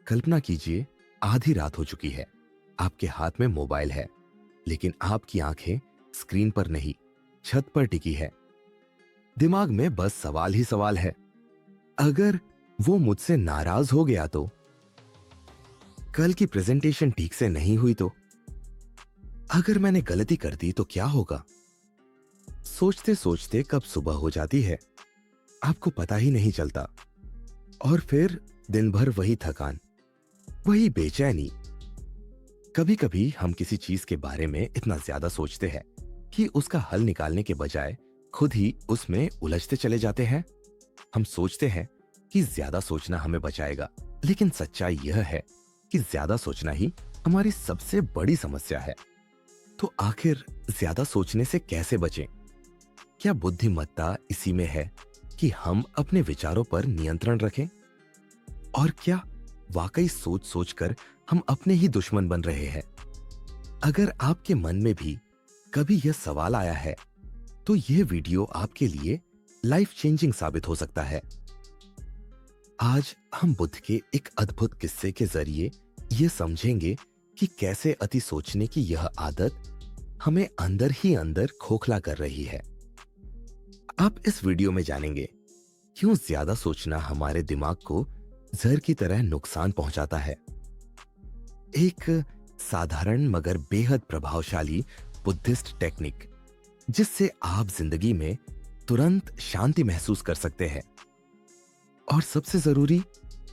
कल्पना कीजिए, आधी रात हो चुकी है। आपके हाथ में मोबाइल है, लेकिन आपकी आंखें स्क्रीन पर नहीं, छत पर टिकी है। दिमाग में बस सवाल ही सवाल है। अगर वो मुझसे नाराज हो गया तो? कल की प्रेजेंटेशन ठीक से नहीं हुई तो? अगर मैंने गलती कर दी तो क्या होगा? सोचते सोचते कब सुबह हो जाती है, आपको पता ही नहीं चलता। और फिर दिन भर वही थकान, वही बेचैनी। कभी कभी हम किसी चीज के बारे में इतना ज्यादा सोचते हैं कि उसका हल निकालने के बजाय खुद ही उसमें उलझते चले जाते हैं। हम सोचते हैं कि ज्यादा सोचना हमें बचाएगा, लेकिन सच्चाई यह है कि ज्यादा सोचना ही हमारी सबसे बड़ी समस्या है। तो आखिर ज्यादा सोचने से कैसे बचें? क्या बुद्धिमत्ता इसी में है कि हम अपने विचारों पर नियंत्रण रखें? और क्या वाकई सोच सोचकर हम अपने ही दुश्मन बन रहे हैं? अगर आपके मन में भी कभी यह सवाल आया है, तो यह वीडियो आपके लिए लाइफ चेंजिंग साबित हो सकता है। आज हम बुद्ध के एक अद्भुत किस्से के जरिए यह समझेंगे कि कैसे अति सोचने की यह आदत हमें अंदर ही अंदर खोखला कर रही है। आप इस वीडियो में जानेंगे क्यों ज्यादा सोचना हमारे दिमाग को जहर की तरह नुकसान पहुंचाता है। एक साधारण मगर बेहद प्रभावशाली बुद्धिस्ट टेक्निक, जिससे आप जिंदगी में तुरंत शांति महसूस कर सकते हैं। और सबसे जरूरी,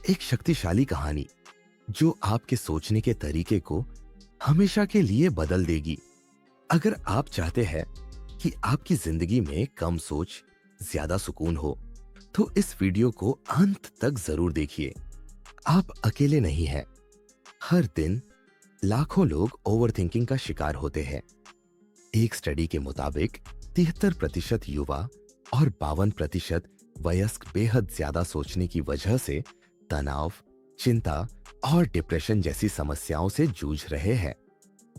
एक शक्तिशाली कहानी जो आपके सोचने के तरीके को हमेशा के लिए बदल देगी। अगर आप चाहते हैं कि आपकी जिंदगी में कम सोच, ज्यादा सुकून हो, तो इस वीडियो को अंत तक जरूर देखिए। आप अकेले नहीं हैं। हर दिन लाखों लोग ओवरथिंकिंग का शिकार होते हैं। एक स्टडी के मुताबिक 73% युवा और 52% वयस्क बेहद ज्यादा सोचने की वजह से तनाव, चिंता और डिप्रेशन जैसी समस्याओं से जूझ रहे हैं।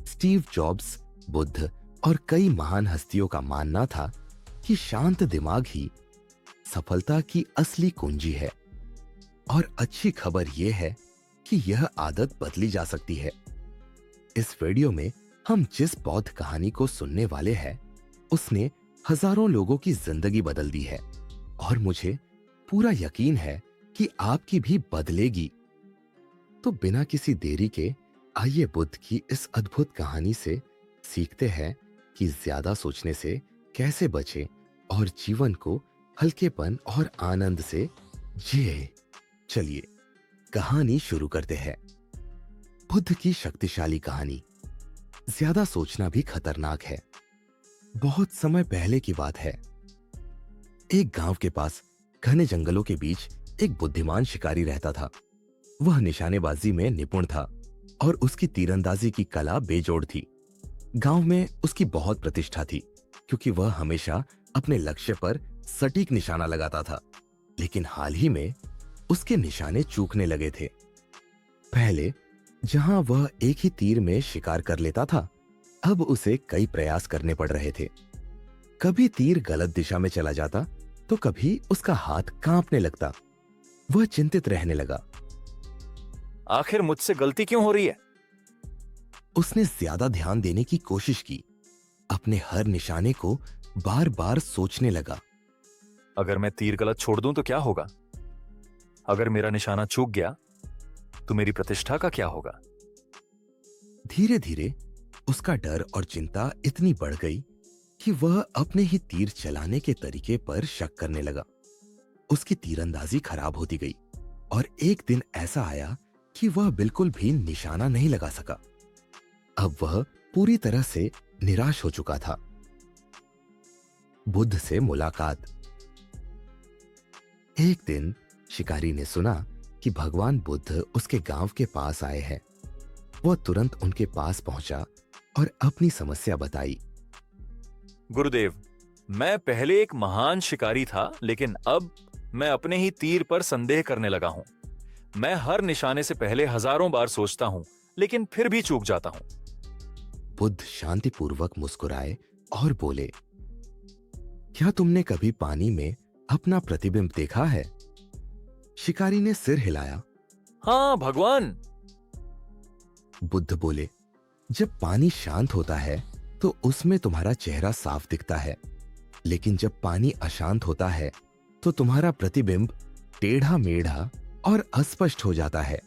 स्टीव जॉब्स, बुद्ध और कई महान हस्तियों का मानना था कि शांत दिमाग ही सफलता की असली कुंजी है। और अच्छी खबर यह है कि यह आदत बदली जा सकती है। इस वीडियो में हम जिस बौद्ध कहानी को सुनने वाले हैं, उसने हजारों लोगों की जिंदगी बदल दी है और मुझे पूरा यकीन है कि आपकी भी बदलेगी। तो बिना किसी देरी के आइए बुद्ध की इस अद्भुत कहानी से सीखते हैं कि ज्यादा सोचने से कैसे बचें और जीवन को हल्केपन और आनंद से जिए। चलिए कहानी शुरू करते हैं। बुद्ध की शक्तिशाली कहानी। ज्यादा सोचना भी खतरनाक है। बहुत समय पहले की बात है। एक गांव के पास घने जंगलों के बीच एक बुद्धिमान शिकारी रहता था। वह निशानेबाजी में निपुण था और उसकी तीरंदाजी की कला बेजोड़ थी। गांव में उसकी बहुत प्रतिष्ठा थी, क्योंकि वह हमेशा अपने लक्ष्य पर सटीक निशाना लगाता था। लेकिन हाल ही में उसके निशाने चूकने लगे थे। पहले जहां वह एक ही तीर में शिकार कर लेता था, अब उसे कई प्रयास करने पड़ रहे थे। कभी तीर गलत दिशा में चला जाता तो कभी उसका हाथ कांपने लगता। वह चिंतित रहने लगा। आखिर मुझसे गलती क्यों हो रही है? उसने ज्यादा ध्यान देने की कोशिश की, अपने हर निशाने को बार बार सोचने लगा। अगर मैं तीर गलत छोड़ दूं तो क्या होगा? अगर मेरा निशाना चूक गया तो मेरी प्रतिष्ठा का क्या होगा? धीरे धीरे उसका डर और चिंता इतनी बढ़ गई कि वह अपने ही तीर चलाने के तरीके पर शक करने लगा। उसकी तीरंदाजी खराब होती गई और एक दिन ऐसा आया कि वह बिल्कुल भी निशाना नहीं लगा सका। अब वह पूरी तरह से निराश हो चुका था। बुद्ध से मुलाकात। एक दिन शिकारी ने सुना कि भगवान बुद्ध उसके गांव के पास आए हैं। वह तुरंत उनके पास पहुंचा और अपनी समस्या बताई। गुरुदेव, मैं पहले एक महान शिकारी था, लेकिन अब मैं अपने ही तीर पर संदेह करने लगा हूं। मैं हर निशाने से पहले हजारों बार सोचता हूं, लेकिन फिर भी चूक जाता हूं। बुद्ध शांतिपूर्वक मुस्कुराए और बोले, क्या तुमने कभी पानी में अपना प्रतिबिंब देखा है? शिकारी ने सिर हिलाया। हाँ भगवान। बुद्ध बोले, जब पानी शांत होता है तो उसमें तुम्हारा चेहरा साफ दिखता है, लेकिन जब पानी अशांत होता है तो तुम्हारा प्रतिबिंब टेढ़ा मेढ़ा और अस्पष्ट हो जाता है।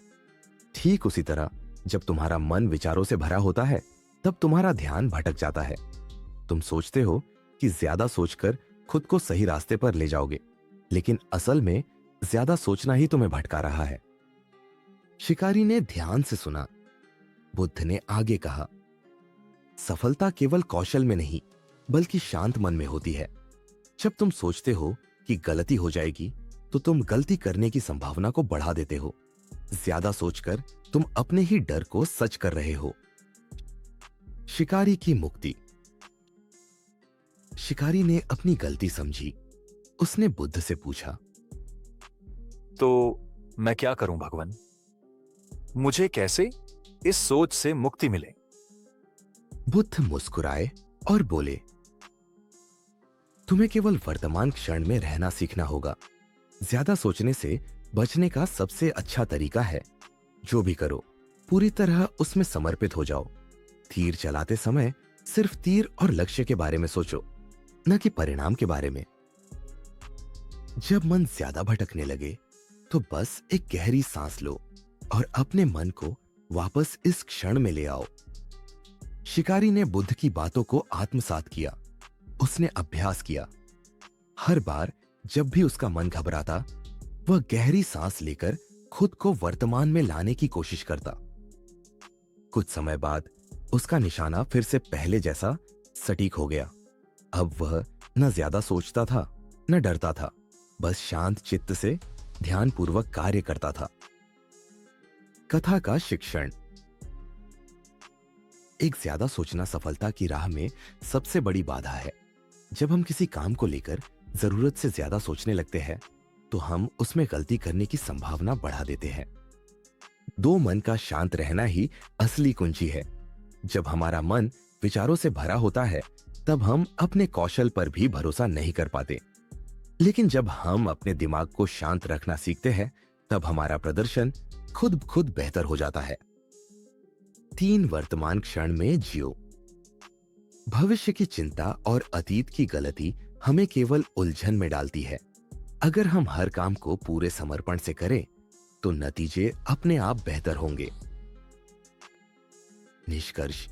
ठीक उसी तरह जब तुम्हारा मन विचारों से भरा होता है तब तुम्हारा ध्यान भटक जाता है। तुम सोचते हो कि ज्यादा सोचकर खुद को सही रास्ते पर ले जाओगे, लेकिन असल में ज्यादा सोचना ही तुम्हें भटका रहा है। शिकारी ने ध्यान से सुना। बुद्ध ने आगे कहा, सफलता केवल कौशल में नहीं बल्कि शांत मन में होती है। जब तुम सोचते हो कि गलती हो जाएगी तो तुम गलती करने की संभावना को बढ़ा देते हो। ज्यादा सोचकर तुम अपने ही डर को सच कर रहे हो। शिकारी की मुक्ति। शिकारी ने अपनी गलती समझी। उसने बुद्ध से पूछा, तो मैं क्या करूं भगवान? मुझे कैसे इस सोच से मुक्ति मिले? बुद्ध मुस्कुराए और बोले, तुम्हें केवल वर्तमान क्षण में रहना सीखना होगा। ज्यादा सोचने से बचने का सबसे अच्छा तरीका है, जो भी करो पूरी तरह उसमें समर्पित हो जाओ। तीर चलाते समय सिर्फ तीर और लक्ष्य के बारे में सोचो, न कि परिणाम के बारे में। जब मन ज्यादा भटकने लगे तो बस एक गहरी सांस लो और अपने मन को वापस इस क्षण में ले आओ। शिकारी ने बुद्ध की बातों को आत्मसात किया। उसने अभ्यास किया। हर बार जब भी उसका मन घबराता, वह गहरी सांस लेकर खुद को वर्तमान में लाने की कोशिश करता। कुछ समय बाद उसका निशाना फिर से पहले जैसा सटीक हो गया। अब वह न ज्यादा सोचता था न डरता था, बस शांत चित्त से ध्यानपूर्वक कार्य करता था। कथा का शिक्षण। एक ज्यादा सोचना सफलता की राह में सबसे बड़ी बाधा है। जब हम किसी काम को लेकर जरूरत से ज्यादा सोचने लगते हैं तो हम उसमें गलती करने की संभावना बढ़ा देते हैं। दो मन का शांत रहना ही असली कुंजी है। जब हमारा मन विचारों से भरा होता है तब हम अपने कौशल पर भी भरोसा नहीं कर पाते, लेकिन जब हम अपने दिमाग को शांत रखना सीखते हैं तब हमारा प्रदर्शन खुद बेहतर हो जाता है। 3 वर्तमान क्षण में जियो। भविष्य की चिंता और अतीत की गलती हमें केवल उलझन में डालती है। अगर हम हर काम को पूरे समर्पण से करें तो नतीजे अपने आप बेहतर होंगे। निष्कर्ष,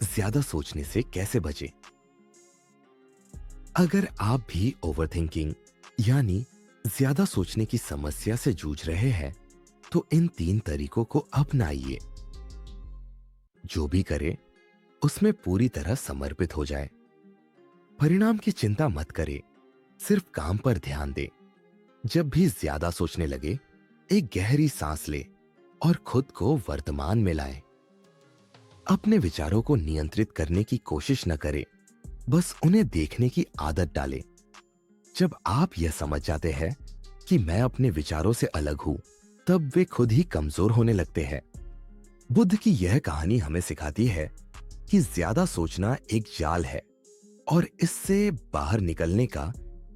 ज्यादा सोचने से कैसे बचें? अगर आप भी ओवरथिंकिंग यानी ज्यादा सोचने की समस्या से जूझ रहे हैं तो इन 3 तरीकों को अपनाइए। जो भी करें उसमें पूरी तरह समर्पित हो जाए। परिणाम की चिंता मत करें, सिर्फ काम पर ध्यान दें। जब भी ज्यादा सोचने लगे, एक गहरी सांस ले और खुद को वर्तमान में लाएं। अपने विचारों को नियंत्रित करने की कोशिश न करें, बस उन्हें देखने की आदत डालें। जब आप यह समझ जाते हैं कि मैं अपने विचारों से अलग हूं, तब वे खुद ही कमजोर होने लगते हैं। बुद्ध की यह कहानी हमें सिखाती है कि ज्यादा सोचना एक जाल है और इससे बाहर निकलने का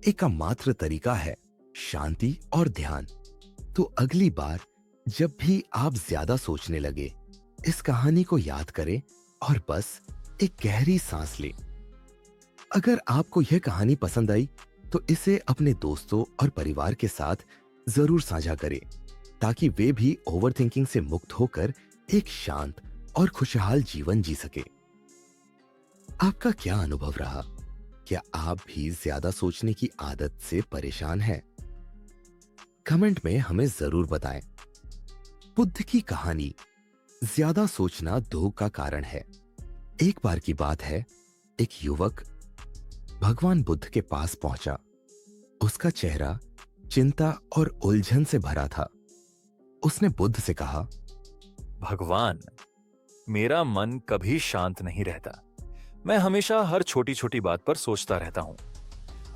एकमात्र तरीका है शांति और ध्यान। तो अगली बार जब भी आप ज्यादा सोचने लगे, इस कहानी को याद करें और बस एक गहरी सांस लें। अगर आपको यह कहानी पसंद आई तो इसे अपने दोस्तों और परिवार के साथ जरूर साझा करें, ताकि वे भी ओवरथिंकिंग से मुक्त होकर एक शांत और खुशहाल जीवन जी सके। आपका क्या अनुभव रहा? क्या आप भी ज्यादा सोचने की आदत से परेशान हैं? कमेंट में हमें जरूर बताएं। बुद्ध की कहानी ज्यादा सोचना दुख का कारण है। एक बार की बात है, एक युवक भगवान बुद्ध के पास पहुंचा। उसका चेहरा चिंता और उलझन से भरा था। उसने बुद्ध से कहा, भगवान, मेरा मन कभी शांत नहीं रहता। मैं हमेशा हर छोटी छोटी बात पर सोचता रहता हूं।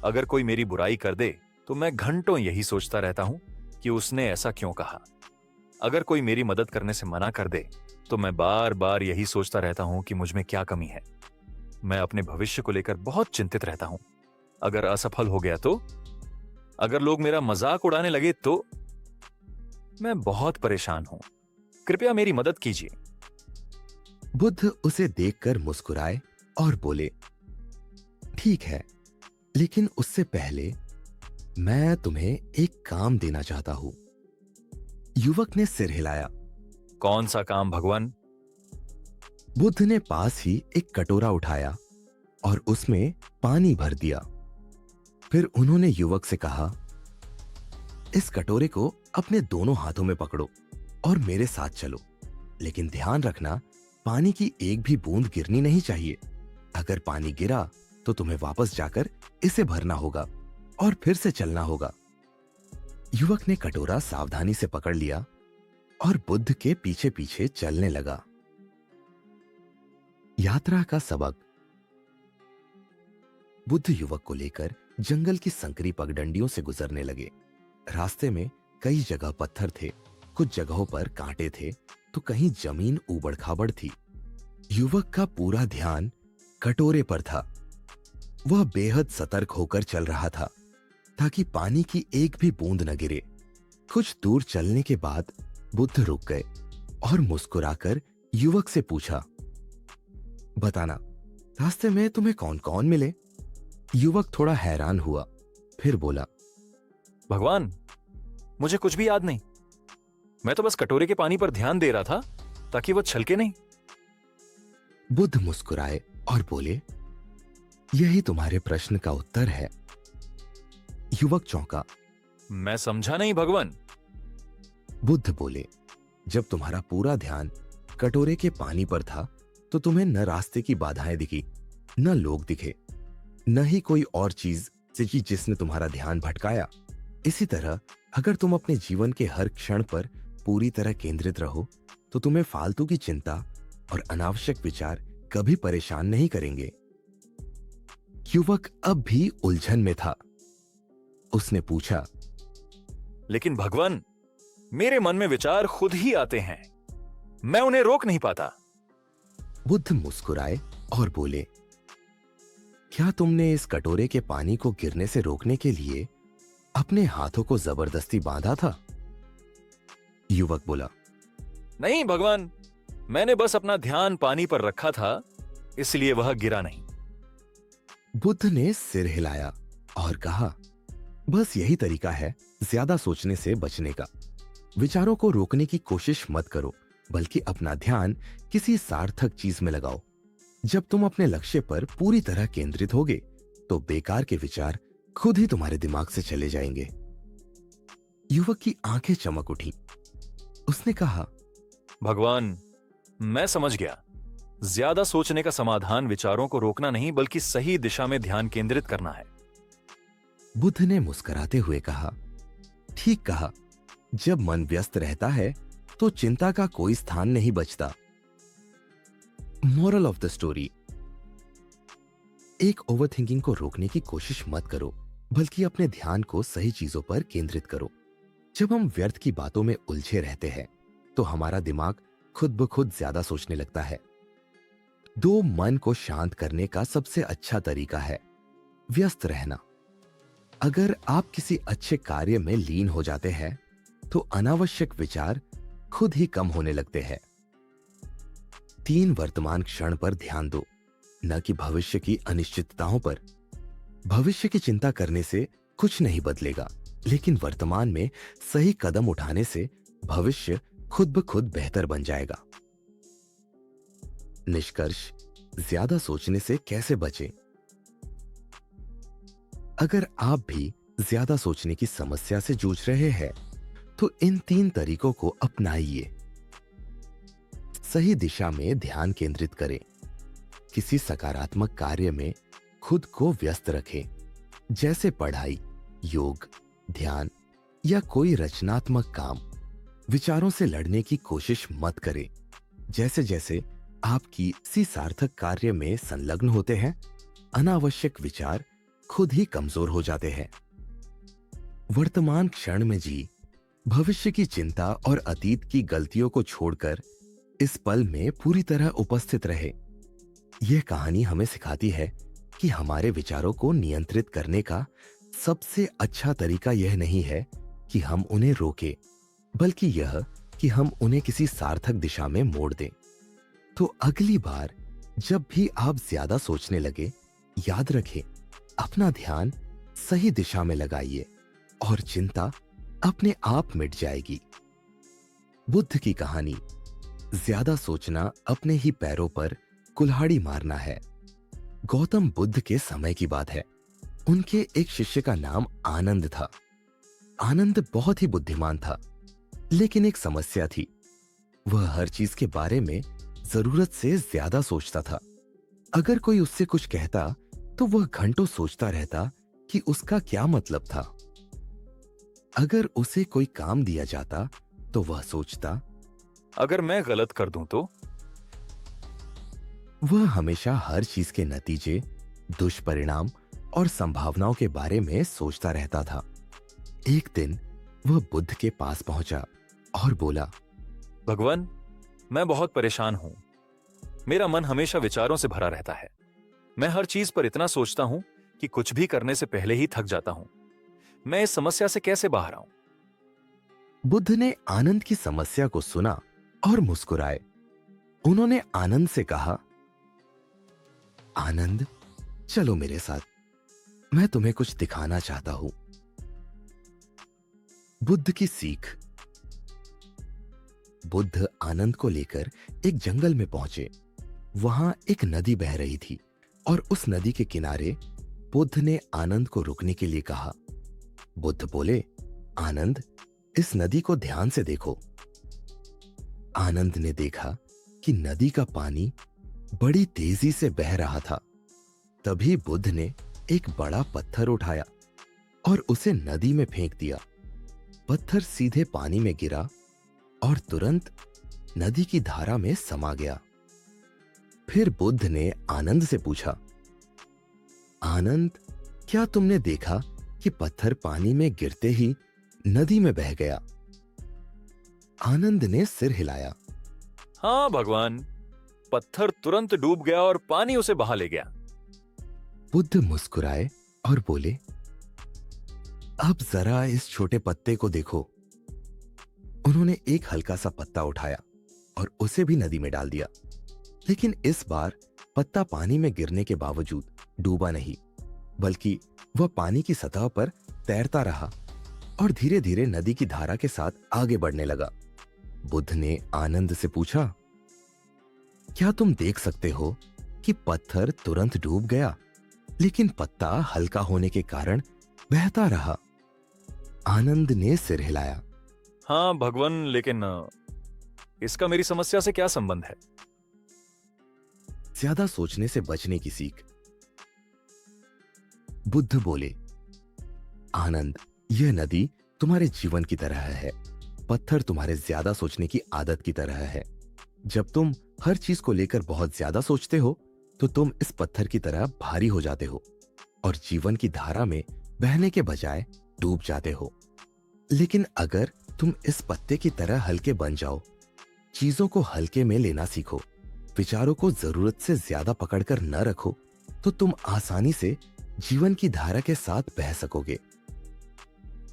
अगर कोई मेरी बुराई कर दे तो मैं घंटों यही सोचता रहता हूं कि उसने ऐसा क्यों कहा। अगर कोई मेरी मदद करने से मना कर दे तो मैं बार बार यही सोचता रहता हूं कि मुझ में क्या कमी है। मैं अपने भविष्य को लेकर बहुत चिंतित रहता हूं। अगर असफल हो गया तो, अगर लोग मेरा मजाक उड़ाने लगे तो, मैं बहुत परेशान हूं, कृपया मेरी मदद कीजिए। बुद्ध उसे देखकर मुस्कुराए और बोले, ठीक है, लेकिन उससे पहले मैं तुम्हें एक काम देना चाहता हूं। युवक ने सिर हिलाया। कौन सा काम भगवान? बुद्ध ने पास ही एक कटोरा उठाया और उसमें पानी भर दिया। फिर उन्होंने युवक से कहा, इस कटोरे को अपने दोनों हाथों में पकड़ो और मेरे साथ चलो, लेकिन ध्यान रखना, पानी की एक भी बूंद गिरनी नहीं चाहिए। अगर पानी गिरा तो तुम्हें वापस जाकर इसे भरना होगा और फिर से चलना होगा। युवक ने कटोरा सावधानी से पकड़ लिया और बुद्ध के पीछे पीछे चलने लगा। यात्रा का सबक। बुद्ध युवक को लेकर जंगल की संकरी पगडंडियों से गुजरने लगे। रास्ते में कई जगह पत्थर थे, कुछ जगहों पर कांटे थे, तो कहीं जमीन ऊबड़ खाबड़ थी। युवक का पूरा ध्यान कटोरे पर था। वह बेहद सतर्क होकर चल रहा था ताकि पानी की एक भी बूंद न गिरे। कुछ दूर चलने के बाद बुद्ध रुक गए और मुस्कुराकर युवक से पूछा, बताना, रास्ते में तुम्हें कौन कौन मिले? युवक थोड़ा हैरान हुआ, फिर बोला, भगवान, मुझे कुछ भी याद नहीं। मैं तो बस कटोरे के पानी पर ध्यान दे रहा था ताकि वह छलके नहीं। बुद्ध मुस्कुराए और बोले, यही तुम्हारे प्रश्न का उत्तर है। युवक चौंका। मैं समझा नहीं भगवान। बुद्ध बोले, जब तुम्हारा पूरा ध्यान कटोरे के पानी पर था तो तुम्हें न रास्ते की बाधाएं दिखी, न लोग दिखे, न ही कोई और चीज दिखी जिसने तुम्हारा ध्यान भटकाया। इसी तरह अगर तुम अपने जीवन के हर क्षण पर पूरी तरह केंद्रित रहो तो तुम्हें फालतू की चिंता और अनावश्यक विचार कभी परेशान नहीं करेंगे। युवक अब भी उलझन में था। उसने पूछा, लेकिन भगवान, मेरे मन में विचार खुद ही आते हैं, मैं उन्हें रोक नहीं पाता। बुद्ध मुस्कुराए और बोले, क्या तुमने इस कटोरे के पानी को गिरने से रोकने के लिए अपने हाथों को जबरदस्ती बांधा था? युवक बोला, नहीं भगवान, मैंने बस अपना ध्यान पानी पर रखा था, इसलिए वह गिरा नहीं। बुद्ध ने सिर हिलाया और कहा, बस यही तरीका है ज्यादा सोचने से बचने का। विचारों को रोकने की कोशिश मत करो, बल्कि अपना ध्यान किसी सार्थक चीज में लगाओ। जब तुम अपने लक्ष्य पर पूरी तरह केंद्रित होगे तो बेकार के विचार खुद ही तुम्हारे दिमाग से चले जाएंगे। युवक की आंखें चमक उठी। उसने कहा, भगवान, मैं समझ गया। ज्यादा सोचने का समाधान विचारों को रोकना नहीं, बल्कि सही दिशा में ध्यान केंद्रित करना है। बुद्ध ने मुस्कुराते हुए कहा, ठीक कहा, जब मन व्यस्त रहता है तो चिंता का कोई स्थान नहीं बचता। Moral of the story. एक ओवरथिंकिंग को रोकने की कोशिश मत करो, बल्कि अपने ध्यान को सही चीजों पर केंद्रित करो। जब हम व्यर्थ की बातों में उलझे रहते हैं तो हमारा दिमाग खुद ब खुद ज्यादा सोचने लगता है। दो मन को शांत करने का सबसे अच्छा तरीका है व्यस्त रहना। अगर आप किसी अच्छे कार्य में लीन हो जाते हैं तो अनावश्यक विचार खुद ही कम होने लगते हैं। 3 वर्तमान क्षण पर ध्यान दो, न कि भविष्य की अनिश्चितताओं पर। भविष्य की चिंता करने से कुछ नहीं बदलेगा, लेकिन वर्तमान में सही कदम उठाने से भविष्य खुद ब खुद बेहतर बन जाएगा। निष्कर्ष, ज्यादा सोचने से कैसे बचें? अगर आप भी ज्यादा सोचने की समस्या से जूझ रहे हैं तो इन 3 तरीकों को अपनाइए। सही दिशा में ध्यान केंद्रित करें, किसी सकारात्मक कार्य में खुद को व्यस्त रखें, जैसे पढ़ाई, योग, ध्यान या कोई रचनात्मक काम। विचारों से लड़ने की कोशिश मत करें। जैसे जैसे आप किसी सार्थक कार्य में संलग्न होते हैं, अनावश्यक विचार खुद ही कमजोर हो जाते हैं। वर्तमान क्षण में जी, भविष्य की चिंता और अतीत की गलतियों को छोड़कर इस पल में पूरी तरह उपस्थित रहे। यह कहानी हमें सिखाती है कि हमारे विचारों को नियंत्रित करने का सबसे अच्छा तरीका यह नहीं है कि हम उन्हें रोकें, बल्कि यह कि हम उन्हें किसी सार्थक दिशा में मोड़ दें। तो अगली बार जब भी आप ज्यादा सोचने लगे, याद रखें, अपना ध्यान सही दिशा में लगाइए और चिंता अपने आप मिट जाएगी। बुद्ध की कहानी। ज्यादा सोचना अपने ही पैरों पर कुल्हाड़ी मारना है। गौतम बुद्ध के समय की बात है। उनके एक शिष्य का नाम आनंद था। आनंद बहुत ही बुद्धिमान था, लेकिन एक समस्या थी। वह हर चीज के बारे में जरूरत से ज्यादा सोचता था। अगर कोई उससे कुछ कहता तो वह घंटों सोचता रहता कि उसका क्या मतलब था। अगर उसे कोई काम दिया जाता तो वह सोचता, अगर मैं गलत कर दूं तो? वह हमेशा हर चीज के नतीजे, दुष्परिणाम और संभावनाओं के बारे में सोचता रहता था। एक दिन वह बुद्ध के पास पहुंचा और बोला, भगवान, मैं बहुत परेशान हूं। मेरा मन हमेशा विचारों से भरा रहता है। मैं हर चीज पर इतना सोचता हूं कि कुछ भी करने से पहले ही थक जाता हूं। मैं इस समस्या से कैसे बाहर आऊं? बुद्ध ने आनंद की समस्या को सुना और मुस्कुराए। उन्होंने आनंद से कहा, आनंद, चलो मेरे साथ, मैं तुम्हें कुछ दिखाना चाहता हूं। बुद्ध की सीख। बुद्ध आनंद को लेकर एक जंगल में पहुंचे। वहां एक नदी बह रही थी और उस नदी के किनारे बुद्ध ने आनंद को रुकने के लिए कहा। बुद्ध बोले, आनंद, इस नदी को ध्यान से देखो। आनंद ने देखा कि नदी का पानी बड़ी तेजी से बह रहा था। तभी बुद्ध ने एक बड़ा पत्थर उठाया और उसे नदी में फेंक दिया। पत्थर सीधे पानी में गिरा और तुरंत नदी की धारा में समा गया। फिर बुद्ध ने आनंद से पूछा, आनंद, क्या तुमने देखा कि पत्थर पानी में गिरते ही नदी में बह गया? आनंद ने सिर हिलाया। हाँ भगवान, पत्थर तुरंत डूब गया और पानी उसे बहा ले गया। बुद्ध मुस्कुराए और बोले, अब जरा इस छोटे पत्ते को देखो। उन्होंने एक हल्का सा पत्ता उठाया और उसे भी नदी में डाल दिया। लेकिन इस बार पत्ता पानी में गिरने के बावजूद डूबा नहीं, बल्कि वह पानी की सतह पर तैरता रहा और धीरे धीरे नदी की धारा के साथ आगे बढ़ने लगा। बुद्ध ने आनंद से पूछा, क्या तुम देख सकते हो कि पत्थर तुरंत डूब गया, लेकिन पत्ता हल्का होने के कारण बहता रहा? आनंद ने सिर हिलाया। हाँ भगवान, लेकिन इसका मेरी समस्या से क्या संबंध है? ज्यादा सोचने से बचने की सीख। बुद्ध बोले, आनंद, यह नदी तुम्हारे जीवन की तरह है। पत्थर तुम्हारे ज्यादा सोचने की आदत की तरह है। जब तुम हर चीज को लेकर बहुत ज्यादा सोचते हो तो तुम इस पत्थर की तरह भारी हो जाते हो और जीवन की धारा में बहने के बजाय डूब जाते हो। लेकिन अगर तुम इस पत्ते की तरह हल्के बन जाओ, चीजों को हल्के में लेना सीखो, विचारों को जरूरत से ज्यादा पकड़कर न रखो, तो तुम आसानी से जीवन की धारा के साथ बह सकोगे।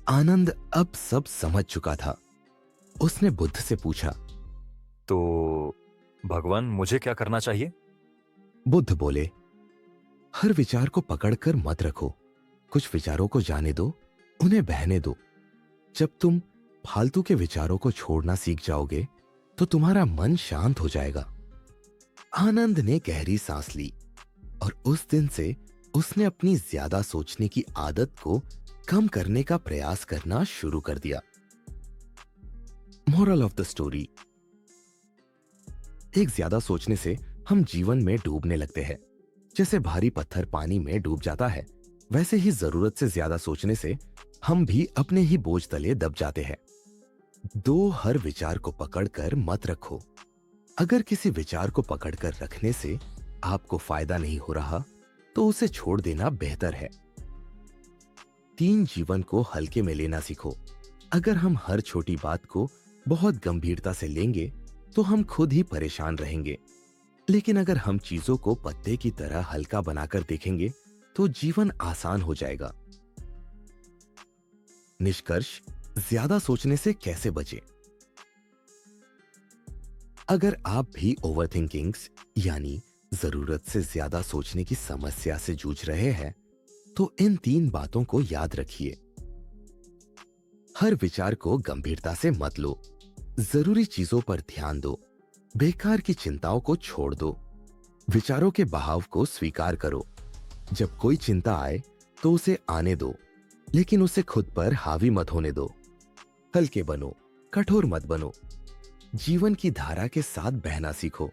आनंद अब सब समझ चुका था। उसने बुद्ध से पूछा, तो भगवान, मुझे क्या करना चाहिए? बुद्ध बोले, हर विचार को पकड़कर मत रखो। कुछ विचारों को जाने दो, उन्हें बहने दो। जब तुम फालतू के विचारों को छोड़ना सीख जाओगे तो तुम्हारा मन शांत हो जाएगा। आनंद ने गहरी सांस ली और उस दिन से उसने अपनी ज्यादा सोचने की आदत को कम करने का प्रयास करना शुरू कर दिया। Moral of the story. एक ज्यादा सोचने से हम जीवन में डूबने लगते हैं। जैसे भारी पत्थर पानी में डूब जाता है, वैसे ही जरूरत से ज्यादा सोचने से हम भी अपने ही बोझ तले दब जाते हैं। दो, हर विचार को पकड़कर मत रखो। अगर किसी विचार को पकड़कर रखने से आपको फायदा नहीं हो रहा तो उसे छोड़ देना बेहतर है। 3, जीवन को हल्के में लेना सीखो। अगर हम हर छोटी बात को बहुत गंभीरता से लेंगे तो हम खुद ही परेशान रहेंगे। लेकिन अगर हम चीजों को पत्ते की तरह हल्का बनाकर देखेंगे तो जीवन आसान हो जाएगा। निष्कर्ष, ज्यादा सोचने से कैसे बचें? अगर आप भी ओवरथिंकिंग्स यानी जरूरत से ज्यादा सोचने की समस्या से जूझ रहे हैं, तो इन 3 बातों को याद रखिए। हर विचार को गंभीरता से मत लो। जरूरी चीजों पर ध्यान दो। बेकार की चिंताओं को छोड़ दो। विचारों के बहाव को स्वीकार करो। जब कोई चिंता आए तो उसे आने दो, लेकिन उसे खुद पर हावी मत होने दो। हल्के बनो, कठोर मत बनो। जीवन की धारा के साथ बहना सीखो।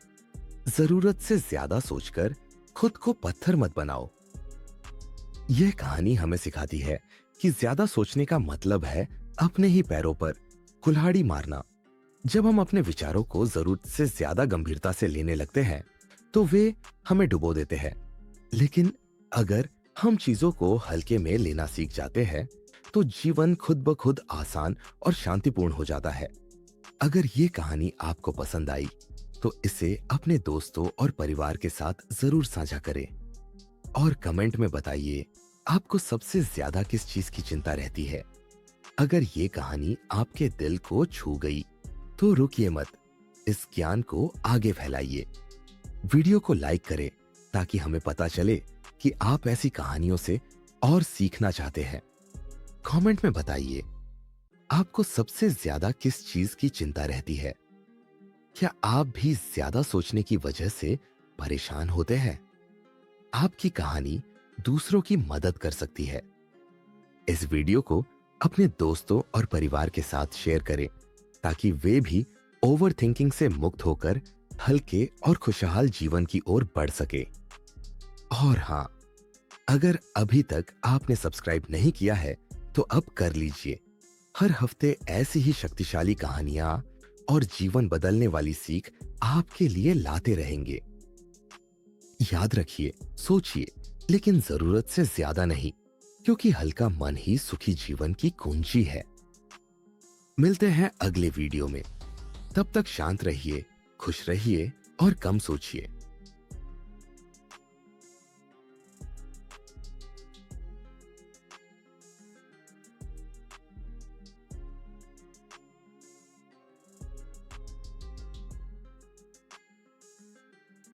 जरूरत से ज्यादा सोचकर खुद को पत्थर मत बनाओ। यह कहानी हमें सिखाती है कि ज्यादा सोचने का मतलब है अपने ही पैरों पर कुल्हाड़ी मारना। जब हम अपने विचारों को जरूरत से ज्यादा गंभीरता से लेने लगते हैं, तो वे हमें डुबो देते हैं। लेकिन अगर हम चीजों को हल्के में लेना सीख जाते हैं, तो जीवन खुद ब खुद आसान और शांतिपूर्ण हो जाता है। अगर ये कहानी आपको पसंद आई, तो इसे अपने दोस्तों और परिवार के साथ जरूर साझा करें और कमेंट में बताइए आपको सबसे ज्यादा किस चीज की चिंता रहती है। अगर ये कहानी आपके दिल को छू गई, तो रुकिए मत, इस ज्ञान को आगे फैलाइए। वीडियो को लाइक करें ताकि हमें पता चले कि आप ऐसी कहानियों से और सीखना चाहते हैं। कमेंट में बताइए आपको सबसे ज्यादा किस चीज की चिंता रहती है। क्या आप भी ज्यादा सोचने की वजह से परेशान होते हैं? आपकी कहानी दूसरों की मदद कर सकती है। इस वीडियो को अपने दोस्तों और परिवार के साथ शेयर करें ताकि वे भी ओवरथिंकिंग से मुक्त होकर हल्के और खुशहाल जीवन की ओर बढ़ सके। और हाँ, अगर अभी तक आपने सब्सक्राइब नहीं किया है, तो अब कर लीजिए। हर हफ्ते ऐसी ही शक्तिशाली कहानियां और जीवन बदलने वाली सीख आपके लिए लाते रहेंगे। याद रखिए, सोचिए, लेकिन जरूरत से ज्यादा नहीं, क्योंकि हल्का मन ही सुखी जीवन की कुंजी है। मिलते हैं अगले वीडियो में। तब तक शांत रहिए, खुश रहिए और कम सोचिए।